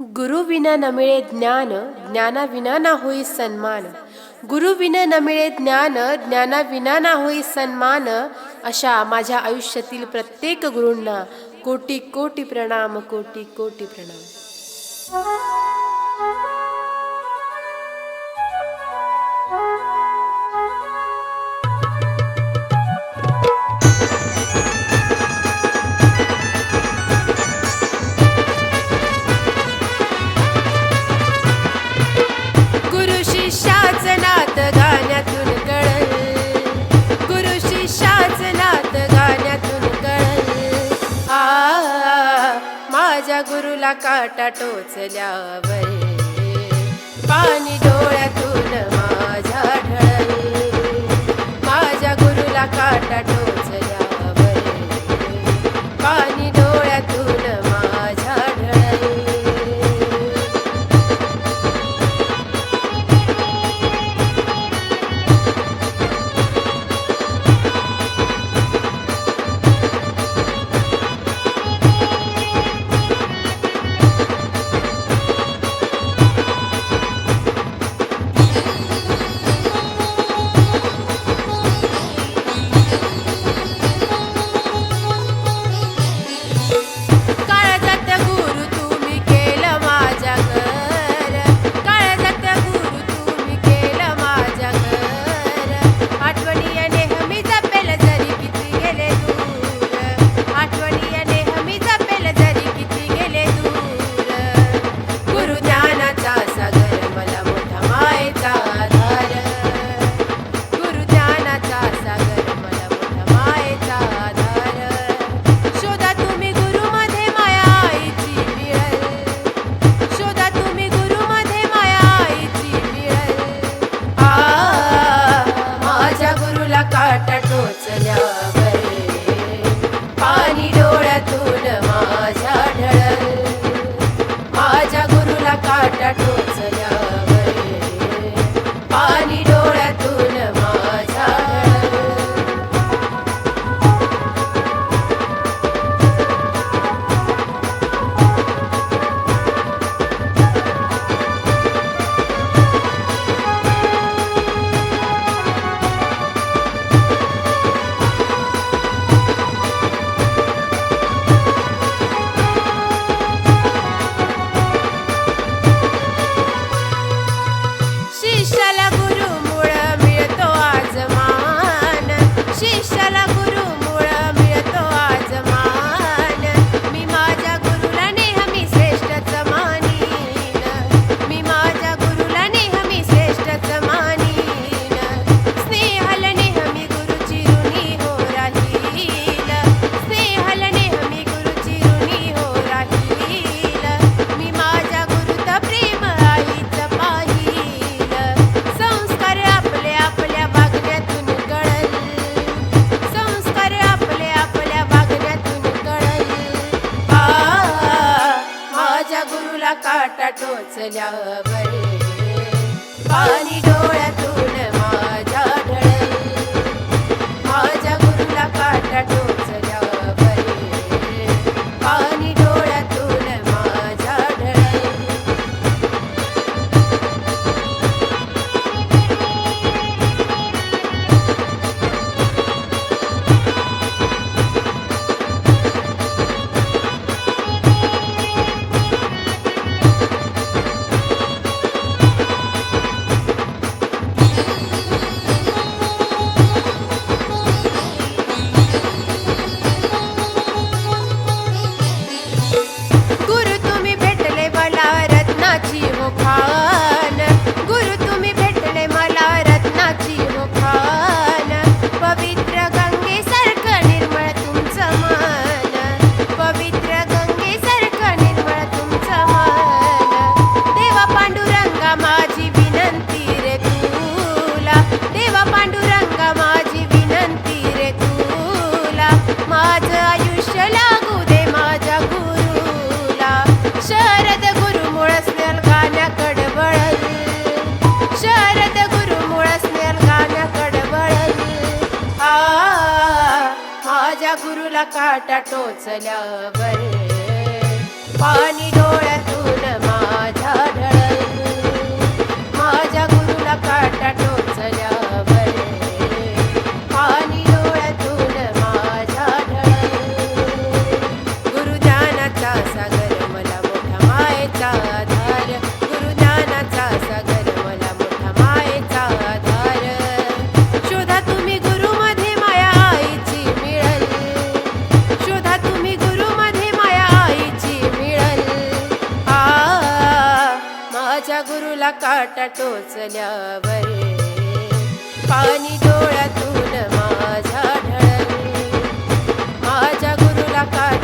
गुरुविना न मिळे ज्ञान, ज्ञानाविना ना होई सन्मान. गुरुविना न मिळे ज्ञान, ज्ञानाविना ना होई सन्मान. अशा माझ्या आयुष्यातील प्रत्येक गुरूंना कोटी कोटी प्रणाम, कोटी कोटी प्रणाम. गुरु शिष्याचं नात गाण्यातून कळल, गुरु शिष्याचं नात गाण्यातून कळल. माझ्या गुरुला काटा टोचल्यावर पाणी डोळ्यातून माझ्या ढळल. माझ्या गुरुला काटा टोचल्यावर पाणी डोळ्यातून माझ्या ढळल. काटा टोचल्यावर पाणी डोळ्यातून माझ्या ढळल. माझ्या गुरुला काटा टोचल्यावर पाणी डोळ्यातून माझ्या ढळल. शिष्याला गुरुमुळं मिळतो आज मान, शिष्याला गुरुमुळं मिळतो आज मान. मी माझ्या गुरुला नेहमी श्रेष्ठच मानीन, मी माझ्या गुरुला नेहमी श्रेष्ठच मानीन. स्नेहाल नेहमी गुरुची ऋणी हो राहील, स्नेहाल नेहमी गुरुची ऋणी हो राहील. मी माझ्या गुरुत प्रेम आईच पाहिल. संस्कार आपले आपल्या वागण्यातून कळल, संस्कार आपले आपल्या वागण्यातून कळल. माझ्या गुरुला काटा टोचल्यावर पाणी डोळ्यातून माझ्या ढळल. माझ्या गुरुला काटा टोचल्यावर पाणी डोळ्यातून माझ्या ढळल. गुरु तुम्ही भेटले मला रत्नाची हो खान, गुरु तुम्ही भेटले मला रत्नाची हो खान. पवित्र गंगेसारखं निर्मळ तुमचं मन, पवित्र गंगेसारखं निर्मळ तुमचं मन. देवा पांडुरंगा माझी विनंती रे तुला, देवा पांडुरंगा माझी विनंती रे तुला. माझं आयुष्य लागू दे माझ्या गुरुला. शरद गुरुमुळ स्नेल गाण्याकडे वळल, शरद गुरुमुळ स्नेल गाण्याकडे वळल. माझ्या गुरुला काटा टोचल्यावर पाणी डोळ्यातून आधार, गुरु ज्ञानाचा सागर मला मोठा मायेचा आधार. शोधा तुम्ही गुरुमध्ये माया आईची मिळल, शोधा तुम्ही गुरुमध्ये माया आईची मिळल. माझ्या गुरुला काटा टोचल्यावर पाणी डोळ्यातून माझ्या ढळल. माझ्या गुरुला काटा